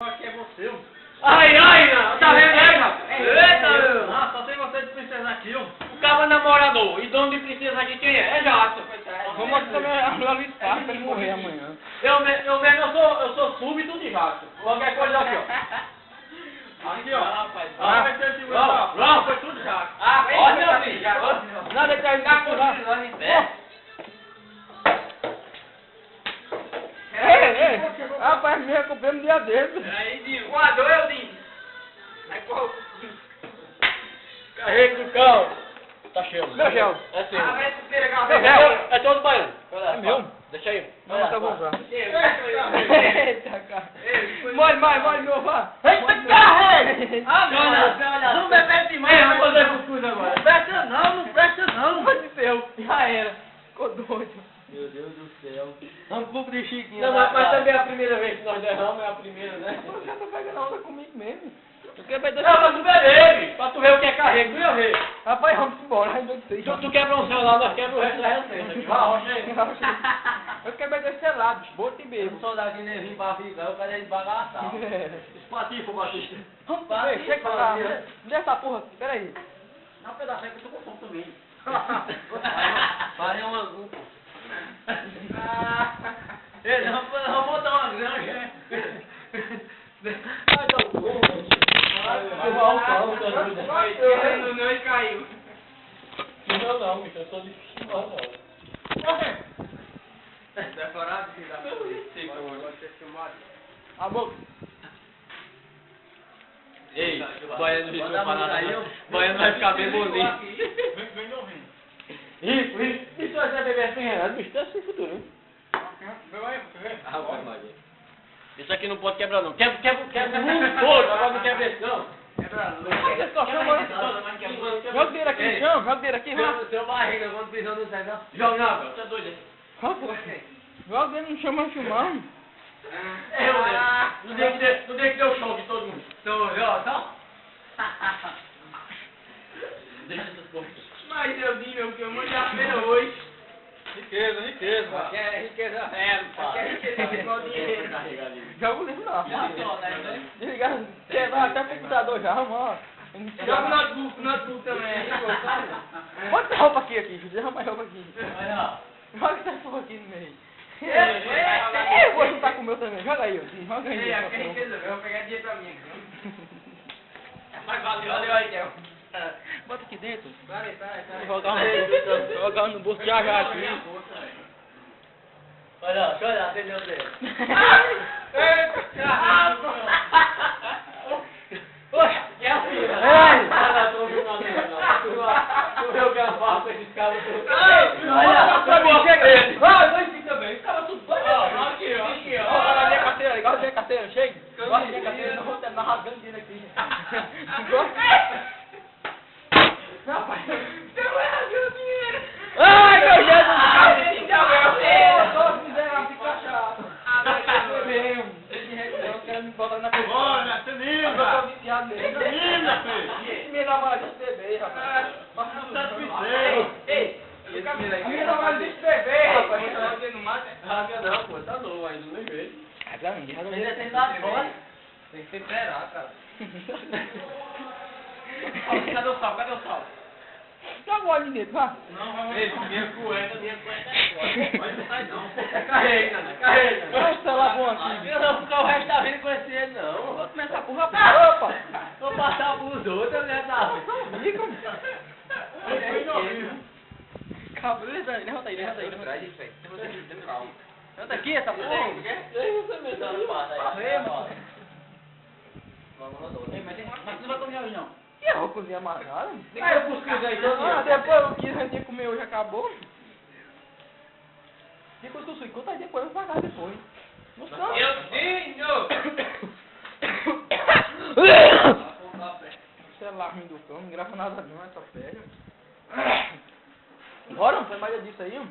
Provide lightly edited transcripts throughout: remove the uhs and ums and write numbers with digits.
Aqui é você, ó. Ai, não. Tá vendo aí, rapaz? Eita, meu. Ah, só tem você de princesa aqui, ó. O cara namorador. E dono de princesa aqui quem é? É Jackson. Vamos aqui também abrir o espaço pra ele morrer amanhã. Eu sou súbito de Jackson. Qualquer coisa aqui, ó. Aqui, ó. Rapaz. Vai ter esse Não, foi tudo já. Olha, meu filho. Nada de cair no em pé. Ei, rapaz, me recuperei no dia dele. Aí, Dinho. Voador é o Dinho. Aí, corre. Carrega o cão. Tá cheio. Meu gel. É seu. Meu gel. É todo baiano. É meu? Deixa aí. Não, tá bom já. Eita, Eita, cara. Mole, meu vá. Eita, carrega! Ah, não bebe demais. Vamos fazer cuscuz agora. Não presta não. Pode ser, já era. Ficou doido. Meu Deus do céu. Vamos pro de Chiquinho. Não, mas também é a primeira vez que nós derramamos, é a primeira, né? Você tá pegando onda comigo mesmo. Tu quer ver Não, pra tu beber, bicho. Pra tu ver o que é carrego, tu ia ver. Rapaz, vamos embora, ai meu Deus. Tu quebra um celular, nós quebra o resto da receita aqui. Vai, rocha aí. Eu quero ver desse lado, boto e bebo. O soldado que nem vim pra ficar, eu quero ele bagaçar. Espatifa, Batista. Vamos ver, chega pra cá. Onde é essa porra aqui? Pera aí. Dá um pedacinho que eu tô com fome também. Vai uma... Ele vamos botar uma granja. Vai dar o cu. Não, ele caiu. Não, bicho, eu sou de futebol, não. Decorado, filho da puta. A boca. Ei, Baiano de Baiano vai ficar bem bonito. Vem ouvindo. Rico. E se você beber 100 reais, bicho, tá sem futuro, hein? Vem aí, você vê. Rapaz, Maria. Isso aqui não pode quebrar, não. Quebra todo, agora não quebra esse, não. Esse colchão, joga dele aqui no chão, joga dele aqui, vai. Seu barriga, quando pisou no céu, não. Joga não, velho, você é doido, hein? Joga dele no chão, vai filmando. No dia que deu choque todo mundo. Deixa essas porras. Mas eu vi, meu, que eu mandei a pena hoje. Riqueza. Aqui é riqueza velho, aqui é riqueza igual dinheiro. Joga o livro lá. Desligar, quebrar até o computador já, mano. Joga o notebook também. Bota essa roupa aqui, derrama a roupa aqui. Joga essa roupa aqui no meio. Eu vou juntar com o meu também, joga aí, joga aí. Ei, aqui é riqueza velho, eu vou pegar dinheiro pra mim. Mas valeu aí, Kel. Bota aqui dentro. Vai. Jogar no bolso já aqui. Olha, deixa eu olhar, tem meu dedo. Poxa, que é assim, né? Ei! Tô ouvindo uma merda. Tu vê o que ela fala com esses caras? Olha pra mim, chega! Vai, vai aqui também. Os caras tudo doido. Aqui, ó. Olha a minha carteira, igual a minha carteira, chega! Igual a minha carteira, não vou terminar rasgando dinheiro aqui. Rapaz! Ai, meu Jesus! Todos fizeram assim cachaça. Eu quero me botar na coisa. Olha, você Eu tô viciado nele. Menina, filho. Minha namorada de bebê, rapaz. Ei, A minha namorada de bebê, rapaz. Rasga não, pô. Tá novo ainda, não vejo. Ainda tem lá fora. Tem que esperar, cara. Cadê o sal? Joga o óleo dentro, vá. Não, vamos. Ei, minha cueca é fora. Mas não sai não. Carrega. Olha o celular bom aqui. Eu não vou ficar o resto da vida conhecer ele, não. Vou começar por rapaz. Opa! Vou passar pros outros, né, tá? Calma, levanta aí. Levanta aqui essa porra. Você me dá no passo aí. Mas não vai comer hoje, não. E a cozinha amarrada? Aí eu cuscuz aí todo Ah, dia. depois o que a gente ia comer hoje acabou. Depois que eu fui contar, depois eu vou pagar depois. Mostrou? Celular ruim do cão, não grava nada não, essa pega. Bora, não tem mais disso aí, ó.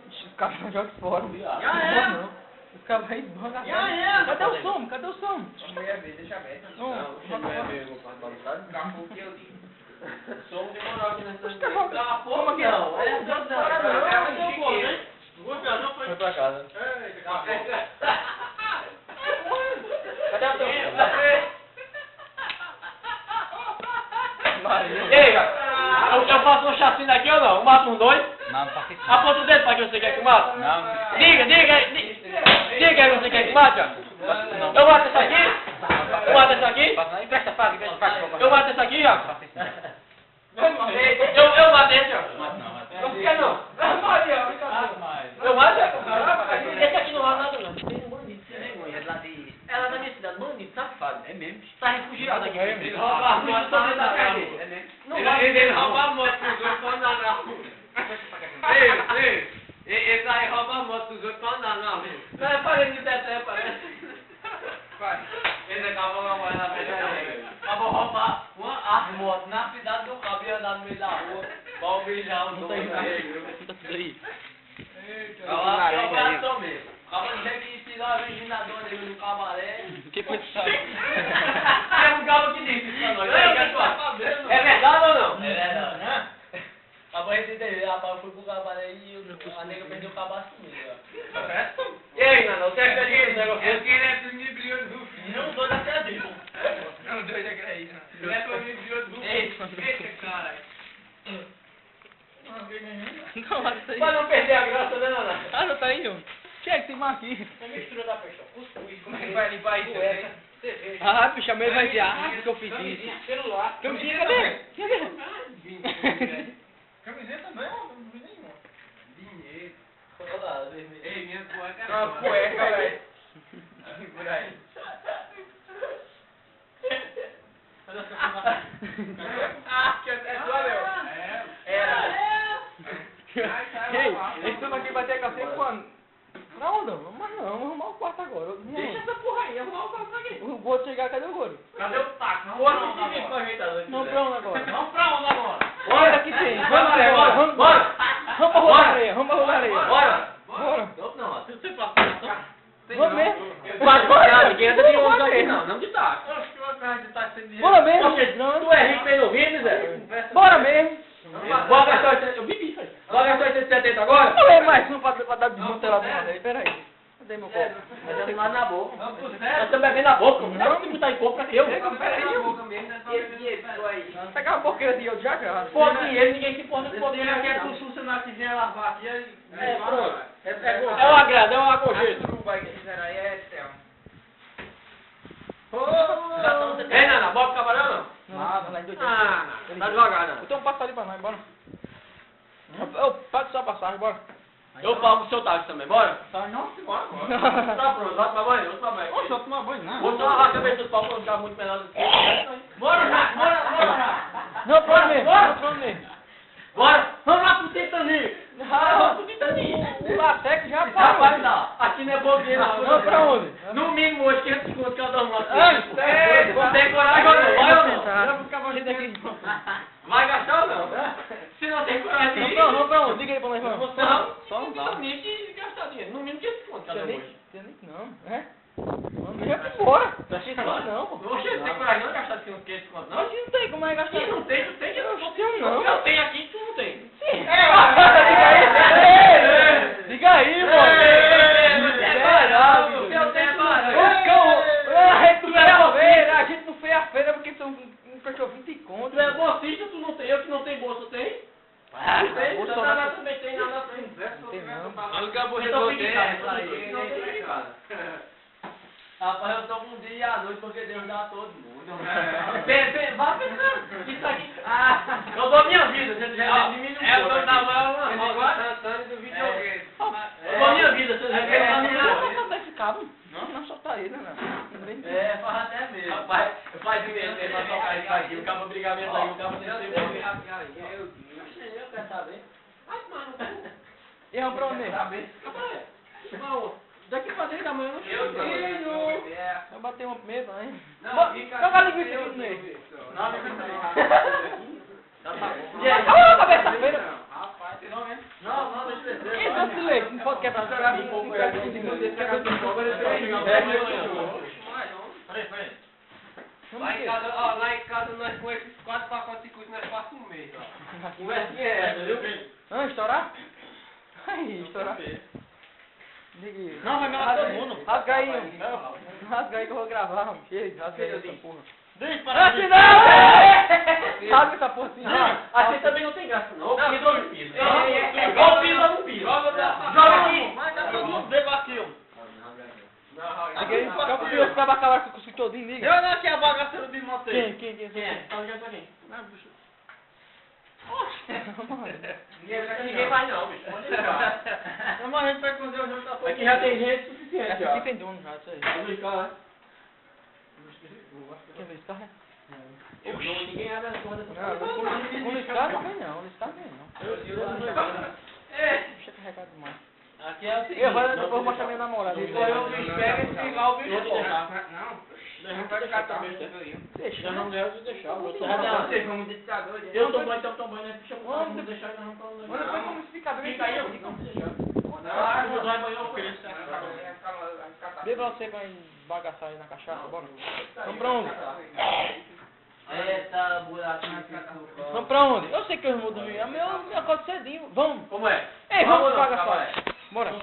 Os caras não jogam fora. Não. Os caras vai embora. Cadê o som? Deixa aberto. Não, não é mesmo, papai. Acabou que eu digo. Som demorou aqui nessa Os caras vão... Como aqui não? É Não, Foi pra casa. Cadê certo. Ei, eu faço uma chacina aqui ou não? Eu mato uns dois? Não, não faça isso. Aponta o dedo pra quem você quer que mate. Não. Diga quem você quer que mate, ó. Eu mato essa aqui? Eu mato essa aqui? Empresta a faca, empresta a faca. Eu mato essa aqui, ó. Eu mato esse, ó. Não quer não? Eu mato? Esse aqui não mata nada, não. Ela é da minha cidade, bandido, safado. É mesmo. Tá refugiado aqui. Ele rouba a moto pra andar na rua. É mesmo. Ele rouba a moto dos outros pra andar na rua. Esse aí rouba a moto dos outros pra andar na rua. Não é parede de teté, parece. Ele acabou com a moto na frente dele. Acabou roubar as motos na cidade do cabo e andar no meio da rua. Pra humilhar os outros. Tá tudo aí. Olha lá, o braço mesmo. Acaba de dizer que se dá uma virginadora dele no cabaré. Que foi isso? É um galo que disse isso pra nós. É verdade ou não? É verdade, né? Acabou de entender, rapaz, eu fui pro cabaré e a nega perdeu o cabaço comigo. E aí, Nana, você acredita nesse negócio? É que ele é desnibriou do filho. Não, dois acreditam. Não, dois acreditam. Ele é desnibriou do filho. Eita, caralho. Não, mas isso aí. Pra não perder a graça, né, Nana? Ah, não tá aí, ó. Que é que tem mais aqui? É mistura da peixe, cuscuz, Como é que vai limpar isso? cerveja. Ah, bicho, a mãe vai dizer, ah, porque eu fiz isso. Celular. Camisinha, cadê? Cadê? Camiseta também, não vi nenhuma. Dinheiro. Olha vermelho. Ei, minha cueca é Uma cueca, velho. Por aí. Ah, que é sua, Léo. Era. Ei, esse turno aqui vai ter café quando? Pra onde? Mas não, vamos arrumar o quarto agora. Não. Deixa essa porra aí, arrumar o quarto aqui. O Gordo chegar, cadê o Gordo? Cadê o taco? Porra, não tem pra ajeitar. Não, pra onde agora? Vamos pra onde agora? Bora, aqui tem. Vamos, Léo, bora. Vamos, Bora. Vamos pra rolar areia, vamos pra rolar areia. Bora. Bora. Não, tudo você passa. Vamos mesmo. Quase bora. Ninguém anda de ônibus aqui, não. Não de táxi. Oxe, que uma cara de táxi sem dinheiro. Bora mesmo. Oxe, tu é rico aí no Rio, Zé? Bora mesmo. Bora gastar 870. Eu bebi isso aí. Bora gastar 870 agora? Não é mais um pra dar desmantelado uma vez. Pera aí. Cadê meu copo? Mas eu tenho lá na boca. Vamos pro Nós céu. estamos bebendo na boca. Não é que botar em copo pra eu. Vamos pegar na boca mesmo, né? Pegar uma porqueira de eu já, cara. Pô, dinheiro, ninguém se importa com Esse dinheiro aqui é dinheiro. pro funcionário que vier lavar aqui. É, pronto. É É o agrado, é o aconchego. suruba que fizeram aí é céu. Ei, Nana, bota o camarão não? Não, lá em dois. Ah, tá devagar, não. Então passa ali pra nós, bora. Eu pago só a passagem, bora. Eu pago o seu táxi também, bora? Tá, não, bora agora. Tá pronto, vai tomar banho, vamos tomar banho. Oxe, eu tomar banho, não. Vou só lavar a cabeça dos pau pra não ficar muito melhor do que Bora, Jack, bora. Não, pra onde mesmo? Bora. Não, pra onde mesmo? Bora! Vamos lá pro Titanic! Não, pro Titanic! o Latex já Rapaz, parou. não. Aqui não é bobeira, não. Não, pra onde? No mínimo hoje 500 conto cada um aqui. Ah, Não tem coragem não, vai ou não? Eu ficava gente aqui. Vai gastar ou não? Se não tem coragem de ir. Não, pra onde? Diga aí pra nós, vamos. Não, Só no não dá. Titanic e gastar dinheiro. No mínimo 500 conto cada um hoje. Titanic não, é? Vamos mesmo embora. Tá cheio Não, não, pô. Oxe, não tem coragem não de gastar 500 conto, não? Mas não tem como é gastar. Ih, não tem, tu tem. Eu não. Eu tenho aqui, tu não tem. Sim. Diga aí, mano. A gente não fez a feira porque tu não fechou 20 conto. Tu é bolsista, tu não tem. Eu que não tenho bolsa, tem? Tem, bolsa Santana não. também tem nada frente. Não tem não. Aluga burro Então do fica em hotel, casa, essa aí. não tem que ficar. Rapaz, eu tô com um dia e a noite porque Deus dá a todo mundo. Vá pensando. Isso aqui. Eu dou minha vida, você já diminui um pouco. É o meu tamanho, Agora? Santana do videogame. Eu dou minha vida, você já Não, quer não soltar esse cabo. Não soltar ele, não. É, faz até mesmo. Rapaz, faz de mesmo, pra tocar isso aqui. O cabo brigamento aí, o cabo tem que ser bom. Eu quero saber. Ai, mano. E é um pra onde? Saber. Daqui pra dentro da manhã eu não sei. Eu bati uma primeira, hein? Não, fica. Joga a linguiça aqui no meio. Não, fica. E aí? Olha a cabeça feira. Rapaz, não, deixa eu descer. Esse outro leite, não pode quebrar. Peraí, Lá em casa, ó, lá em casa nós com esses 4 pacotes de custos nós passamos um mês, ó. Conversinha é essa, viu? Estourar? Aí, estourar. Diga aí. Não, vai me matar todo mundo. Rasga aí. Rasga aí que eu vou gravar, homem. Chega, rasga aí essa porra. Deixa para Assim não! Rasga essa porra assim. Assim também não tem graça, não. Não, Pisa ou não pisa? é, Igual pisa ou não pisa? Joga aqui. Mas dá todo mundo ver aqui, ó. Aqui, qual que eu ficava acabar com o curso todinho, liga. Eu não aqui a bagaceira de moto aí. Quem? Quem é? Só liga pra quem? Não, bicho. Ninguém vai não, bicho. Pode deixar. Não, mas a gente vai esconder o jogo da porra. Aqui já tem gente suficiente, Essa ó. aqui tem dono já, isso aí. Vamos brincar, Quer ver esse carro? ninguém abre a porra dessa Não, o Luiz Carlos também não, o Luiz Carlos também não. Deixa carregado demais. Aqui é o seguinte. Eu vou mostrar minha namorada. Escolher o bicho pega e desligar o bicho. Não. Não vai deixar também. Deixa. Eu não devo deixar. Vocês vão me ditador. Eu tô bom, então tô bom, né? Deixa eu vamos deixar e nós vamos falar. Mano, foi como explicador. Fica aí, eu fico como deixar. Não, O Zóio banhou com ele. Vê pra você vai bagaçar aí na cachaça, bora. Vamos pra onde? Eita, buraco. Vamos pra onde? Eu sei que eu vou dormir. Eu acordo cedinho. Vamos. Como é? Ei, vamos bagaçar. Bora.